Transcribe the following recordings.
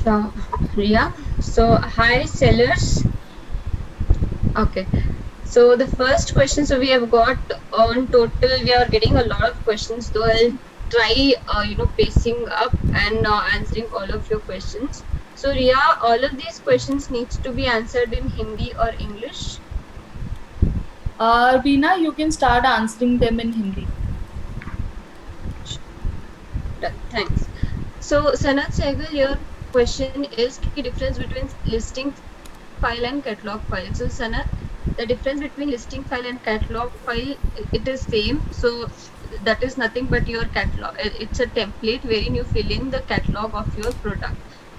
Ria. So, hi sellers. Okay. So the first question, so we have got on total, we are getting a lot of questions. Though I'll try, pacing up and answering all of your questions. So Ria, all of these questions needs to be answered in Hindi or English. Veena, you can start answering them in Hindi. Done. Thanks. So Sanat Sehgal, your question is the difference between listing file and catalog file. So Sanat, the difference between listing file and catalog file, it is same. So that is nothing but your catalog. It's a template wherein you fill in the catalog of your product.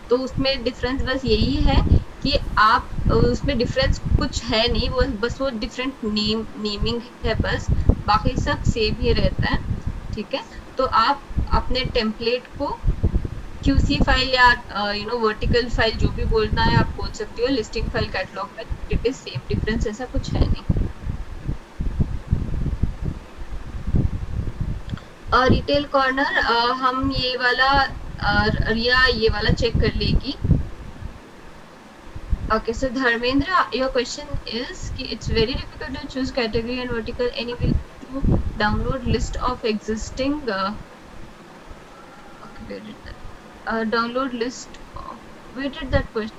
तो उसमें difference बस यही है कि आप उसमें difference कुछ है नहीं, वो बस वो डिफरेंट नेमिंग है, बस बाकी सब सेम ही रहता है. ठीक है, तो आप अपने टेम्पलेट को क्यूसी फाइल या वर्टिकल फाइल जो भी बोलना है आप बोल सकते हो. Listing file, catalogue file, it is same, difference ऐसा कुछ है नहीं. रिटेल कॉर्नर, हम ये वाला रिया ये वाला चेक कर लेगी. Okay, so Dharmendra, your question is कि it's very difficult to choose category and vertical. Any way to download list of existing okay, where did that download list of, where did that question,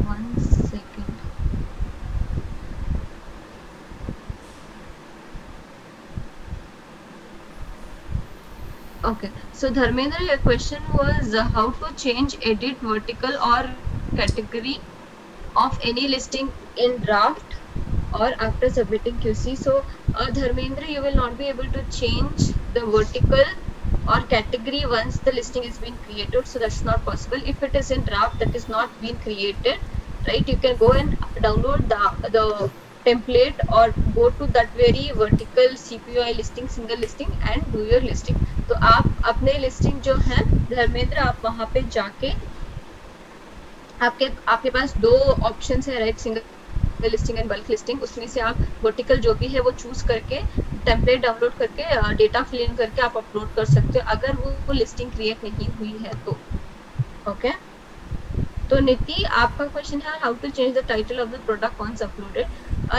one second. Okay, so Dharmendra, your question was how to change edit vertical or category of any listing in draft or after submitting QC. So Dharmendra, you will not be able to change the vertical or category once the listing is being created, so that's not possible. If it is in draft, that is not been created, right? You can go and download the template or go to that very vertical CPUI listing, single listing, and do your listing. तो आप अपने listing जो है धर्मेंद्र, आप वहां पे जाके आपके आपके पास दो ऑप्शन है, right? Single listing and bulk listing. उसमें से आप वर्टिकल जो भी है वो चूज करके टेम्पलेट डाउनलोड करके डेटा फिल इन करके आप अपलोड कर सकते हो, अगर वो लिस्टिंग क्रिएट नहीं हुई है तो. ओके, तो नीति, आपका क्वेश्चन है how to change the title of the product once uploaded.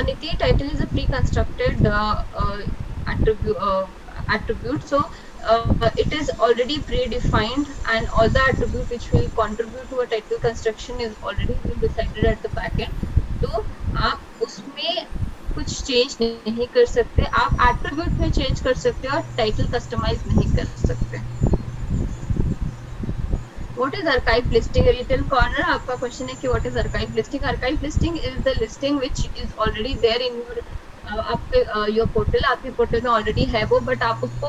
Niti, title is a pre constructed attribute, so it is already predefined, and all the attribute which will contribute to a title construction is already been decided at the backend. तो आप उसमें कुछ change नहीं कर सकते, आप attribute में change कर सकते हो और टाइटल कस्टमाइज नहीं कर सकते. What is archive listing? Retail corner, आपका क्वेश्चन है कि what is archive listing? Archive listing is the listing which is already there in your आपके your portal. आपके पोर्टल में ऑलरेडी है वो, बट आप उसको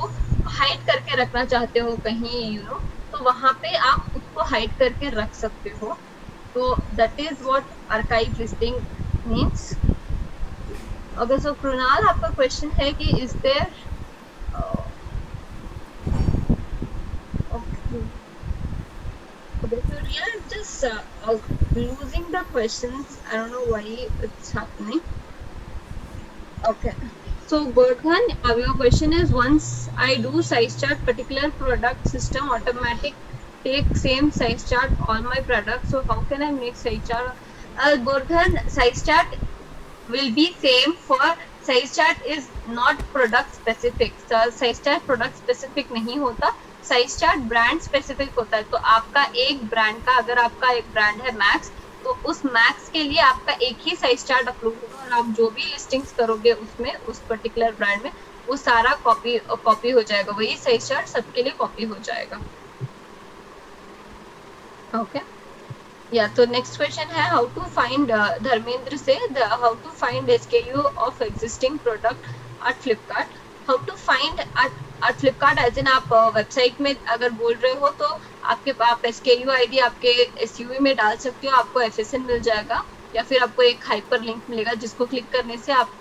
हाइड करके रखना चाहते हो कहीं, तो वहां पे आप उसको हाइड करके रख सकते हो. तो that is what archive listing means. Okay, so Krunal, आपका क्वेश्चन है कि is there okay. Okay, so Ria, I'm just losing the questions. I don't know why it's happening. Okay. So Berghan, your question is, once I do size chart particular product, system automatic take same size chart all my products. So how can I make size chart? Berghan, size chart will be same for size chart is not product specific. So size chart product specific नहीं होता, size chart brand specific होता है. तो आपका एक brand का, अगर आपका एक ब्रांड है मैक्स, तो उस मैक्स के लिए आपका एक ही साइज चार्ट अपलोड होगा, और आप जो भी लिस्टिंग्स करोगे उसमें उस पर्टिकुलर ब्रांड में वो सारा कॉपी हो जाएगा, वही साइज चार्ट सबके लिए कॉपी हो जाएगा. ओके, या तो नेक्स्ट क्वेश्चन है हाउ टू फाइंड, धर्मेंद्र से, how to find SKU of existing product at Flipkart. How to find at Flipkart as in आप वेबसाइट में अगर बोल रहे हो तो आपके आप SKU ID आपके SUV में डाल सकते हो, आपको FSN मिल जाएगा, या फिर आपको एक हाइपर लिंक मिलेगा जिसको क्लिक करने से आप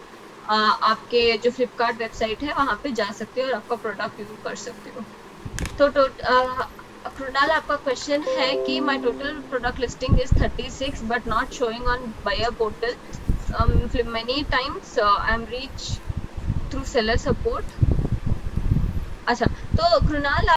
आपके जो फ्लिपकार्ट वेबसाइट है वहां पे जा सकते हो और आपका प्रोडक्ट यूज कर सकते हो. तो कृणाल, आपका क्वेश्चन है कि my total product listing is 36 but not showing on buyer portal. Many times I am reach through seller support. अच्छा, तो कृणाल